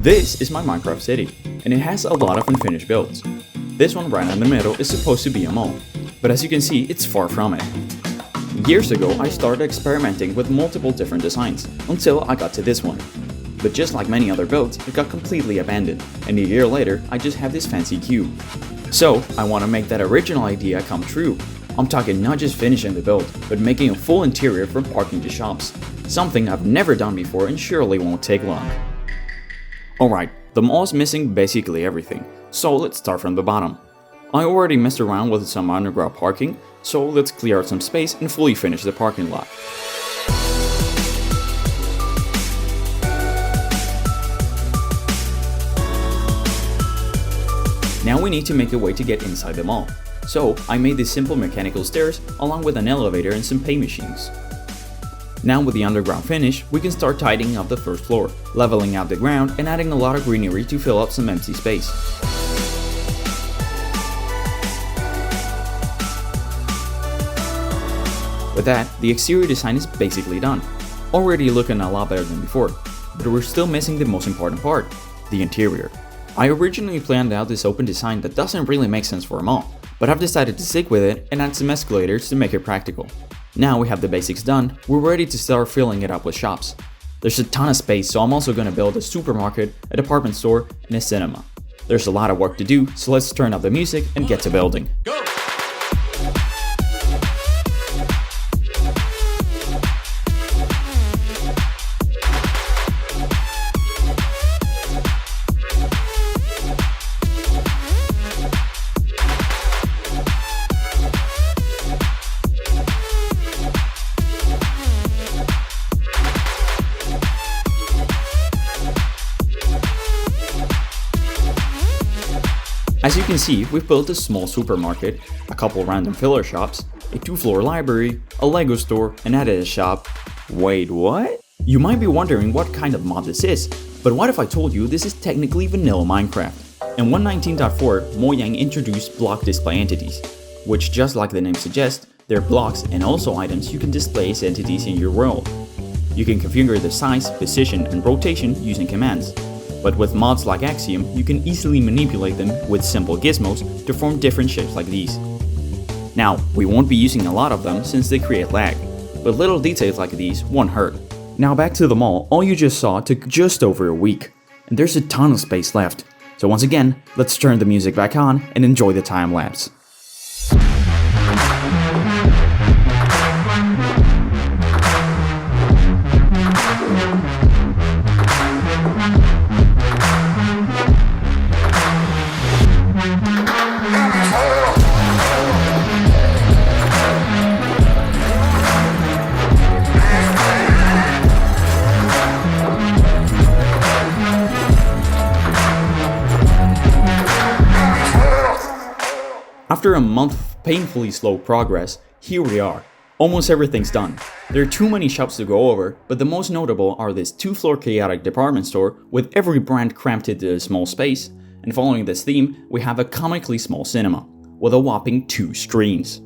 This is my Minecraft city, and it has a lot of unfinished builds. This one right in the middle is supposed to be a mall, but as you can see, it's far from it. Years ago, I started experimenting with multiple different designs, until I got to this one. But just like many other builds, it got completely abandoned, and a year later, I just have this fancy cube. So, I want to make that original idea come true. I'm talking not just finishing the build, but making a full interior from parking to shops. Something I've never done before and surely won't take long. Alright, the mall is missing basically everything, so let's start from the bottom. I already messed around with some underground parking, so let's clear out some space and fully finish the parking lot. Now we need to make a way to get inside the mall, so I made these simple mechanical stairs along with an elevator and some pay machines. Now with the underground finish, we can start tidying up the first floor, leveling out the ground and adding a lot of greenery to fill up some empty space. With that, the exterior design is basically done, already looking a lot better than before, but we're still missing the most important part, the interior. I originally planned out this open design that doesn't really make sense for a mall, but I've decided to stick with it and add some escalators to make it practical. Now we have the basics done, we're ready to start filling it up with shops. There's a ton of space, so I'm also going to build a supermarket, a department store, and a cinema. There's a lot of work to do, so let's turn up the music and get to building. Go! As you can see, we've built a small supermarket, a couple random filler shops, a 2-floor library, a Lego store, and added a shop. Wait, what? You might be wondering what kind of mod this is, but what if I told you this is technically vanilla Minecraft? In 1.19.4, Mojang introduced block display entities, which just like the name suggests, they're blocks and also items you can display as entities in your world. You can configure the size, position, and rotation using commands. But with mods like Axiom, you can easily manipulate them with simple gizmos to form different shapes like these. Now, we won't be using a lot of them since they create lag, but little details like these won't hurt. Now back to the mall, all you just saw took just over a week, and there's a ton of space left. So once again, let's turn the music back on and enjoy the time lapse. After a month of painfully slow progress, here we are. Almost everything's done. There are too many shops to go over, but the most notable are this 2-floor chaotic department store with every brand cramped into a small space, and following this theme, we have a comically small cinema, with a whopping 2 screens.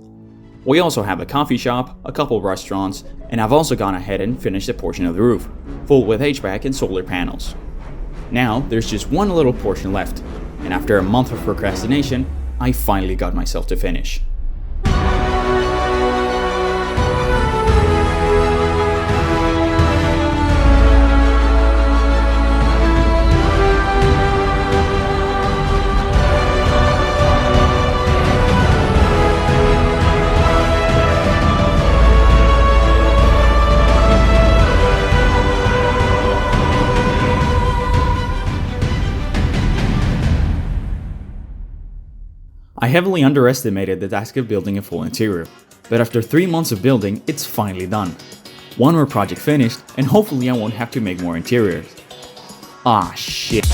We also have a coffee shop, a couple restaurants, and I've also gone ahead and finished a portion of the roof, full with HVAC and solar panels. Now, there's just one little portion left, and after a month of procrastination, I finally got myself to finish. I heavily underestimated the task of building a full interior, but after 3 months of building, it's finally done. One more project finished, and hopefully I won't have to make more interiors. Ah, shit.